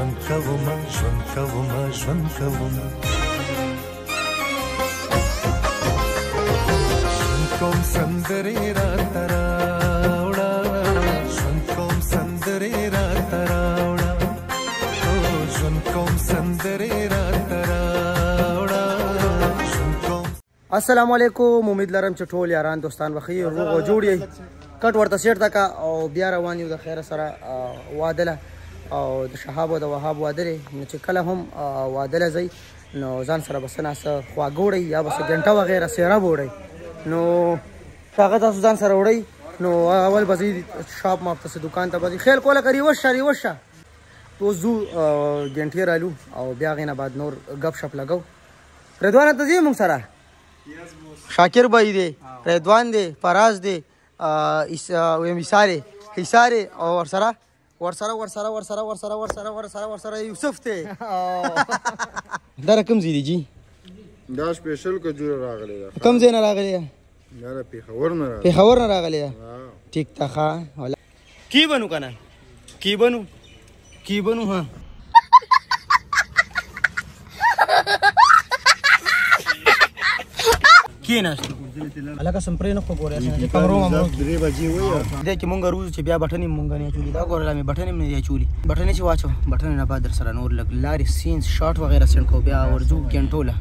ژوند کومه ژوند کومه ژوند کومه ژوند کوم سندرې راته راوړه ژوند کوم سندرې راته راوړه ژوند کوم سندرې راته راوړه ژوند کوم. السلام علیکم، امید لرم چې ټول یاران دوستان بخیر روغ او جوړ یې. کټ ورته سیټ تکا او بیا روان یو د خیره سره واده له او د شهاب او د وهاب واده دی نو چې کله هم واده له ځئ نو ځان سره بس ناسه خواږه وړئ یا بس ګنټه وغیره سیراب وړئ نو هغه تاسو ځان سره وړئ نو اول به ځئ شاپ ماپ ته دکان ته به ځئ خیال کوله که ریوشه تو زو ګنټې رالو او بیا هغې نه بعد نور ګپ شپ لګو. رضوان ته ځئ موږ سره شاکر بھائی دی رضوان دی فراز دی حساره او ورسره یوسف دی. دا رقم زیدی جی دا سپیشل کجوره راغلی ده. کوم ځای نه راغلی ده؟ دا د پېښور نه راغلی. پېښور نه راغلی ده. ټیک ده ښه کی بنو که نه کی بنو ها کېناستو هلکه سمپرې نه خو ګورې کمرو ممرو 3 بجې وایه دې کې مونږ روز چې بیا بټنې مونږ نه اچولي دا ګوره لا مې بټنې هم نه دي اچولي بټنې چې واچو بټنې نه بعد در سره نور لږ لارې سینس شاټ وغیره سینډ کوو بیا ورځو ګنټو له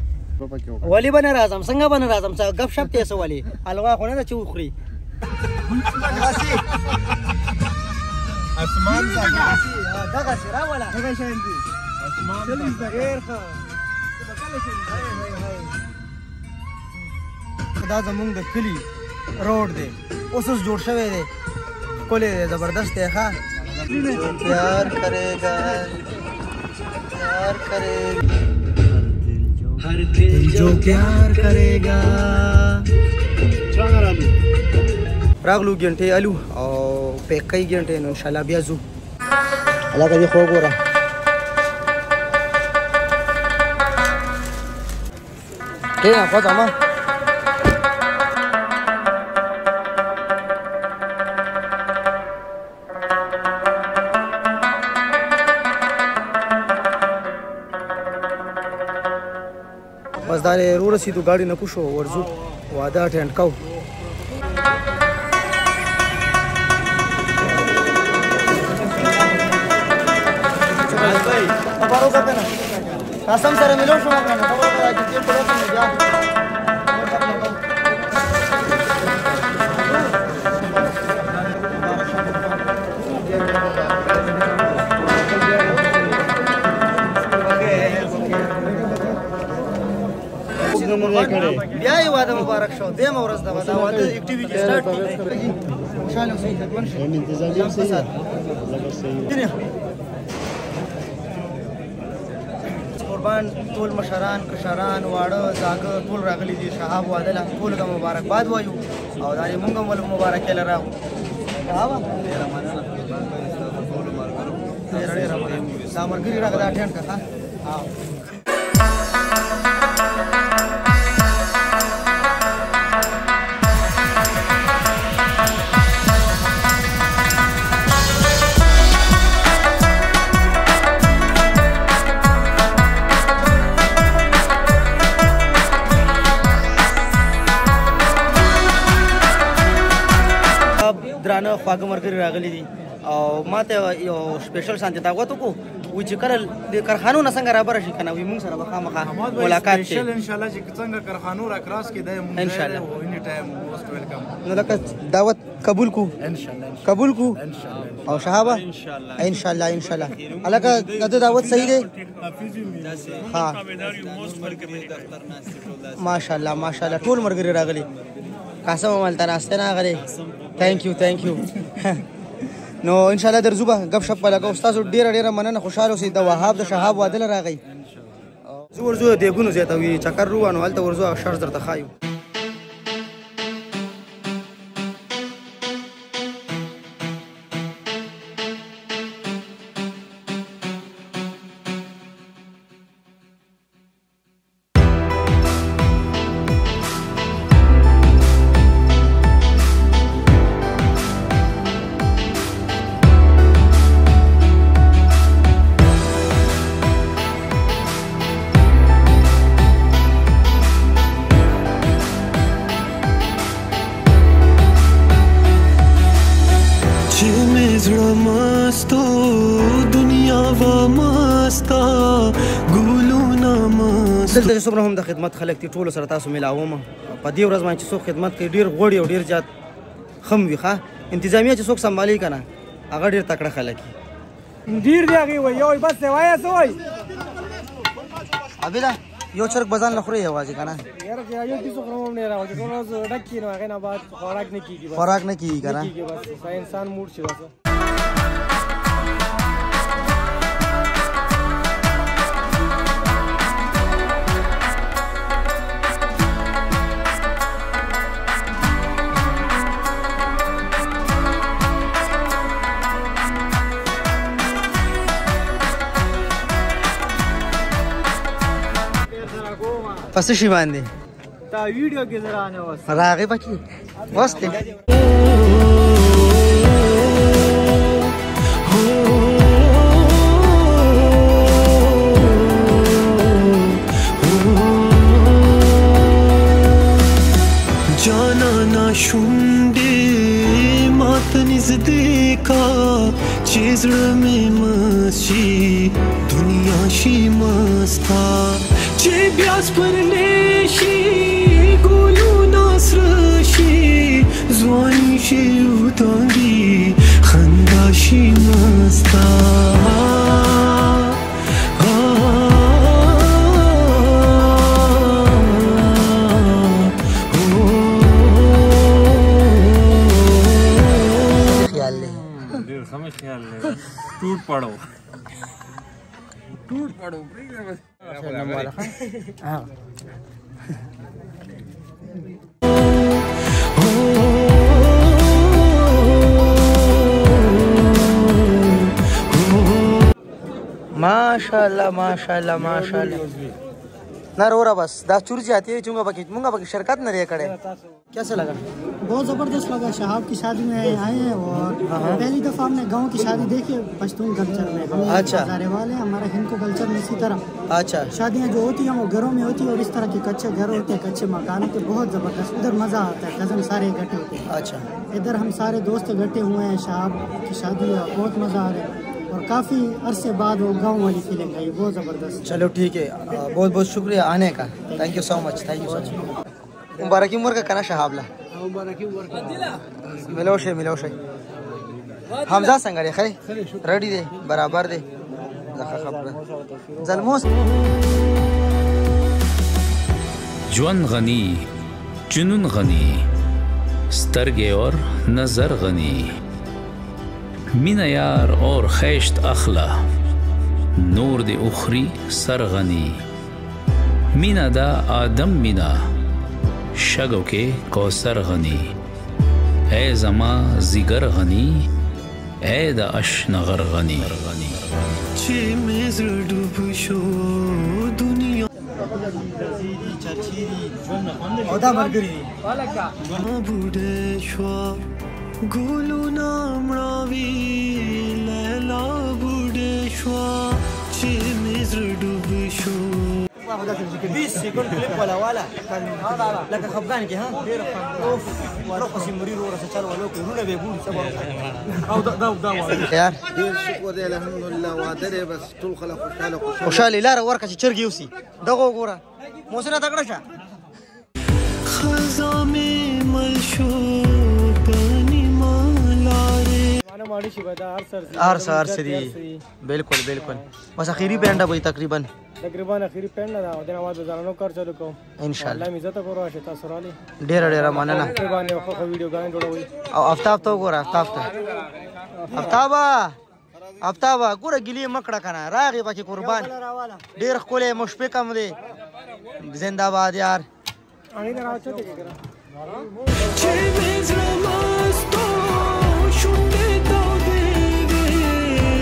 ولې به نه راځم څنګه به نه راځم څه ګپ شپ دی څه ولې حلوا خو نه ده چې وخوري اسمان دغسې راوله دغه شان دي اسمان ډېر ښه دا زمونږ د کلي روډ دی اوس جوړ شوی دی ښکلی دی زبردست دی ښه پیار کرے گا ہر دل جو پیار کرے گا. راغلو ګنټې الو او پیکۍ ګنټې نو انشاءالله بیا ځو هلکه دې خو وګوره کېنه خوا ځه ما بس دا رو رسیدو ګاډي نه پوښو ورځو واده اټینډ کوو. خبرو کته نه قسم سره ملو شو کنه خبرو راځي چې په وخت بیا بیا یې واده مبارک شو دیم ورځ د واده اکټیویټي سٹارټ کړي خوشاله اوسئ خدمت شي انتظامیه صحیح قربان ټول مشران کشران واړه زاګه ټول راغلي دي شهاب واده له ټول ته مبارکباد وایو او دا موږ هم ول مبارکه لراو دا مرګري راغله اټینډ کړه درانه خواږه مرګري راغلي دي او ما ته یو سپیشل شانتي دعوت وکړو وایي چې کله د کارخانو نه څنګه رابره شي که نه وایي مونږ سره به خامخا ملاقات شي انشاءالله چې څنګه کارخانو را کراس کې دی مونږ انشاءالله اني ټایم موست ویلکم نو لکه دعوت قبول کو قبول کو او شهابه انشاءالله الکه د دعوت صحیح دی ها ماشاءالله ټول مرګري راغلي قاسم مالته ناسته نه غلي ثانک یو نو انشاءالله درځو به ګپ شپ لګو ستاسو ډیره مننه خوشاله اوسئ د وهاب د شهاب واده له راغی زه ورځو دیګونو زیاتوي چکر روانو هلته ورځو شرط درته ښایو. ستا ګلونه مست دلته چې څومره هم د خدمت خلک دي ټولو سره تاسو میلاوم په دې ورځ باندې چې څوک خدمت کوي ډېر غوړي او ډېر زیات خم وي ښه انتظامیه چې څوک سنبالي که نه هغه ډېر تکړه خلک ډېر دی هغې وایي یو بس دی وایه څه وایي عبیده یو چرګ به ځان له خورې یوازې که نه یاره چې یو پیسو خورم هم نه راوځي ټول ورځ ډک کړي نو هغې نه بعد خوراک نه کېږي خوراک نه کېږي که نه بس انسان موړ شي بس پس شي باندې تا ویډیو کې زرا نه وس راغې پکې وسته جانا نا شونډې ماته نږدې کا چې زړه مې مسي دنیا شي مستا چې بیا سپرلی شي ګلونه سره شي ځواني شي وتاندي خندا شي مستا टूट पड़ो माशाल्लाह माशाल्लाह माशाल्लाह ना रो रहा बस 10 चूर जाती है चूंगा बाकी शिरकत न रहे करे कैसे लगा बहुत ज़बरदस्त लगा शहाब की शादी में आए हैं और पहली दफ़ा हमने गांव की शादी देखी पश्तून कल्चर में अच्छा हज़ारे वाले हमारा हिंदू कल्चर में इसी तरह अच्छा शादियां जो होती हैं वो घरों में होती है और इस तरह के कच्चे घर होते हैं कच्चे मकान होते हैं बहुत ज़बरदस्त उधर मज़ा आता है कज़न सारे इकट्ठे होते हैं अच्छा इधर हम सारे दोस्त इकट्ठे हुए हैं शहाब की शादी है बहुत मज़ा आ रहा है और काफ़ी अरसे बाद वो गाँव वाली फीलिंग आई बहुत ज़बरदस्त चलो ठीक है बहुत बहुत शुक्रिया आने का थैंक यू सो मच मुबारकी उम्र का कना शहाबला मिलोशे हमजा संगरे खै रेडी दे बराबर दे زخه خبره زلموس جوان غنی جنون غنی سترگے اور نظر غنی مینا یار اور خیشت اخلا نور دے اخری سر غنی مینا دا آدم مینا شگو کے کوثر غنی اے زما زیگر غنی اے دا اشنغر غنی چې مې زړه ډوب شو دنیا او دا مرګري بوډه شو ګلونه مړاوي لیلا بوډه شو چې مې زړه ډوب شو 20 سكند كليب ولا كان لك خفقان كي ها اوف ورقص مرير ورا سچال ولو كورونا بيقول صبر او دا يار ډیر شکر دی الحمدلله واده دی بس ټول خلک خوشاله خوشاله لار ورکه چې چرګ یوسي دغه وګوره موسره تکړه شه خزا مې مل شو پنی مالاره انا ماړي شي به دا هر سری بالکل بس اخیری بینډه به تقریبا اخیری پېنډ نه دا او د نواز ځانونو کار چلو کوم ان شاء الله الله عزت کورو شه تاسو را لې ډیر مننه باندې خو ویډیو غان جوړوي او افتاب ته وګوره افتابا ګوره ګلی مکړه کنه راغي پکې قربان ډیر خپل مشفق هم دی زنده باد یار اني نه راوچته کې کرا چې مې زړه مستو شونډې تودې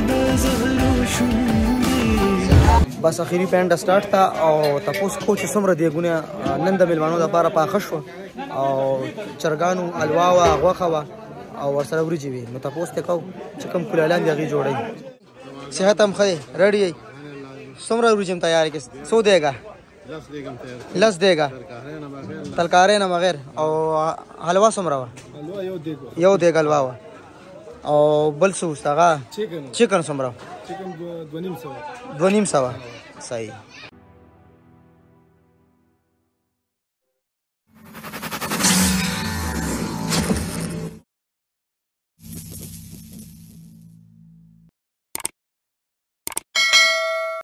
د زهرو شونډې بس اخیری پینډ سٹارټ تا او تاسو کو چې څومره دی ګونه نن د ملمانو د لپاره پاخه شو او چرګانو الوا وا غوخه وا او ورسره ورجی وي نو تاسو ته کو چې کوم کولالان دی جوړي صحت هم خې ریډي څومره ورجم تیار کې سو دیګا لس دیګا تلکارې نه بغیر او حلوا څومره یو دیګ حلوا او بل څه واستغه چیکن څومره ټیکم 2.5 2.5 صحیح